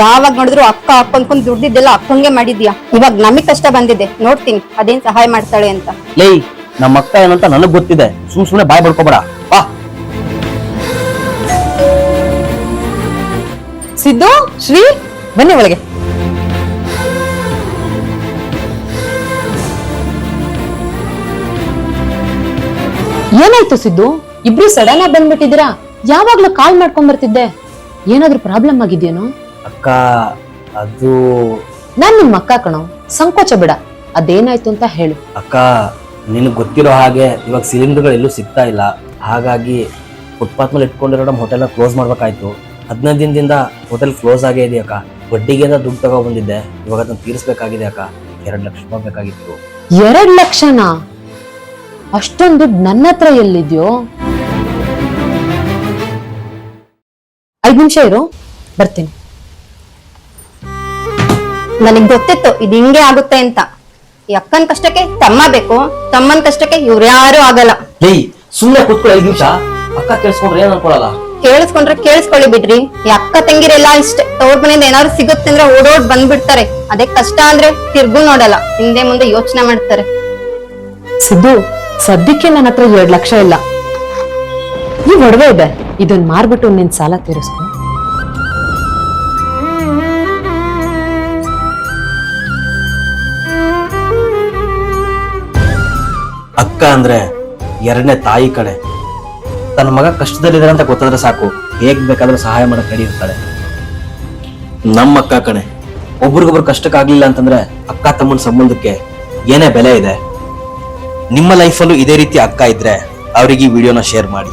ಯಾವಾಗ ನೋಡಿದ್ರು ಅಕ್ಕ ಅನ್ಕೊಂಡ್ ದುಡ್ಡಿದ್ದೆಲ್ಲ ಅಕ್ಕಂಗೆ ಮಾಡಿದ್ಯಾ. ಇವಾಗ ನಮಗ್ ಕಷ್ಟ ಬಂದಿದೆ, ನೋಡ್ತೀನಿ ಅದೇನ್ ಸಹಾಯ ಮಾಡ್ತಾಳೆ ಅಂತ. ಲೇ ನಮ್ಮ ಅಕ್ಕ ಏನಂತ ನನಗ್ ಗೊತ್ತಿದೆ, ಸುಮ್ನೆ ಬಾಯ್ ಬಡ್ಕೋಬೇಡ ಬಾ. ಸಿದ್ದು, ಶ್ರೀ ಬನ್ನಿ ಒಳಗೆ. ಏನಾಯ್ತು ಸಿದ್ದು, ಇಬ್ರು ಸಡನ್ ಆಗಿ ಬಂದ್ಬಿಟ್ಟಿದ್ದೀರಾ? ಯಾವಾಗ್ಲೂ ಕಾಲ್ ಮಾಡ್ಕೊಂಡ್ ಬರ್ತಿದ್ದೆ, ಏನಾದ್ರೂ ಪ್ರಾಬ್ಲಮ್ ಆಗಿದ್ಯೇನೋ? ಅಕ್ಕ ಅದು ನಾನ್ ನಿಮ್ ಅಕ್ಕ ಕಣೋ, ಸಂಕೋಚ ಬಿಡ, ಅದೇನಾಯ್ತು ಅಂತ ಹೇಳು. ಅಕ್ಕ ನಿನಗ್ ಗೊತ್ತಿರೋ ಹಾಗೆ ಇವಾಗ ಸಿಲಿಂಡರ್ಗಳು ಎಲ್ಲೂ ಸಿಗ್ತಾ ಇಲ್ಲ, ಹಾಗಾಗಿ ಫುಟ್ಪಾತ್ ಮೇಲೆ ಇಟ್ಕೊಂಡಿರೋ ನಮ್ಮ ಹೋಟೆಲ್ ಕ್ಲೋಸ್ ಮಾಡ್ಬೇಕಾಯ್ತು. 15 ದಿನದಿಂದ ಹೋಟೆಲ್ ಕ್ಲೋಸ್ ಆಗೇ ಇದೆ ಅಕ್ಕ. ಬಡ್ಡಿಗೆ ದುಡ್ಡು ತಗೋ ಬಂದಿದ್ದೆ, ಇವಾಗ ಅದನ್ನ ತೀರಿಸಬೇಕಾಗಿದೆ ಅಕ್ಕ. 2 ಲಕ್ಷ ರೂಪಾಯಿ ಬೇಕಾಗಿತ್ತು. 2 ಲಕ್ಷನಾ? ಅಷ್ಟೊಂದು ದುಡ್ಡು ನನ್ನ ಹತ್ರ ಎಲ್ಲಿದ್ಯೋ? 5 ನಿಮಿಷ ಇರು, ಬರ್ತೀನಿ. ನನಗ್ ಗೊತ್ತಿತ್ತು ಇದು ಹಿಂಗೆ ಆಗುತ್ತೆ ಅಂತ. ಈ ಅಕ್ಕನ್ ಕಷ್ಟಕ್ಕೆ ತಮ್ಮ ಬೇಕು, ತಮ್ಮನ್ ಕಷ್ಟಕ್ಕೆ ಇವ್ರ್ಯಾರು ಆಗಲ್ಲ. ಏಯ್ ಸುಮ್ಮನೆ ಕೂತ್ಕೊಳ್ಳಿ 5 ನಿಮಿಷ. ಅಕ್ಕ ಕೇಳಿಸ್ಕೊಂಡ್ರೆ ಏನ್ ಅನ್ಕೊಳಲ್ಲ. ಕೇಳಿಸ್ಕೊಂಡ್ರೆ ಕೇಳಿಸ್ಕೊಳ್ಳಿ ಬಿಡ್ರಿ. ಈ ಅಕ್ಕ ತಂಗಿರೆಲ್ಲ ಇಷ್ಟೇ, ತವ್ರ ಮನೆಯಿಂದ ಏನಾದ್ರು ಸಿಗುತ್ತೆ ಅಂದ್ರೆ ಓಡೋಡ್ ಬಂದ್ಬಿಡ್ತಾರೆ. ಅದೇ ಕಷ್ಟ ಅಂದ್ರೆ ತಿರ್ಗು ನೋಡಲ್ಲ, ಹಿಂದೆ ಮುಂದೆ ಯೋಚನೆ ಮಾಡ್ತಾರೆ. ಸಿದ್ದು, ಸದ್ಯಕ್ಕೆ ನನ್ನ ಹತ್ರ 2 ಲಕ್ಷ ಇಲ್ಲ. ಈ ಒಡವೆ ಇದೆ, ಇದನ್ನ ಮಾರ್ಬಿಟ್ಟು ನಿನ್ ಸಾಲ ತೀರಿಸ್ಕೊ. ಅಕ್ಕ ಅಂದ್ರೆ 2ನೇ ತಾಯಿ ಕಡೆ. ತನ್ನ ಮಗ ಕಷ್ಟದಲ್ಲಿದ್ದಾರೆ ಅಂತ ಗೊತ್ತಾದ್ರೆ ಸಾಕು, ಹೇಗ್ ಬೇಕಾದ್ರೂ ಸಹಾಯ ಮಾಡಕ್ ರೆಡಿ ಇರ್ತಾಳೆ. ನಮ್ಮ ಅಕ್ಕ ಕಣೆ, ಒಬ್ರಿಗೊಬ್ರು ಕಷ್ಟಕ್ಕಾಗ್ಲಿಲ್ಲ ಅಂತಂದ್ರೆ ಅಕ್ಕ ತಮ್ಮನ ಸಂಬಂಧಕ್ಕೆ ಏನೇ ಬೆಲೆ ಇದೆ. ನಿಮ್ಮ ಲೈಫಲ್ಲೂ ಇದೇ ರೀತಿ ಅಕ್ಕ ಇದ್ರೆ ಅವರಿಗೆ ಈ ವಿಡಿಯೋನ ಶೇರ್ ಮಾಡಿ.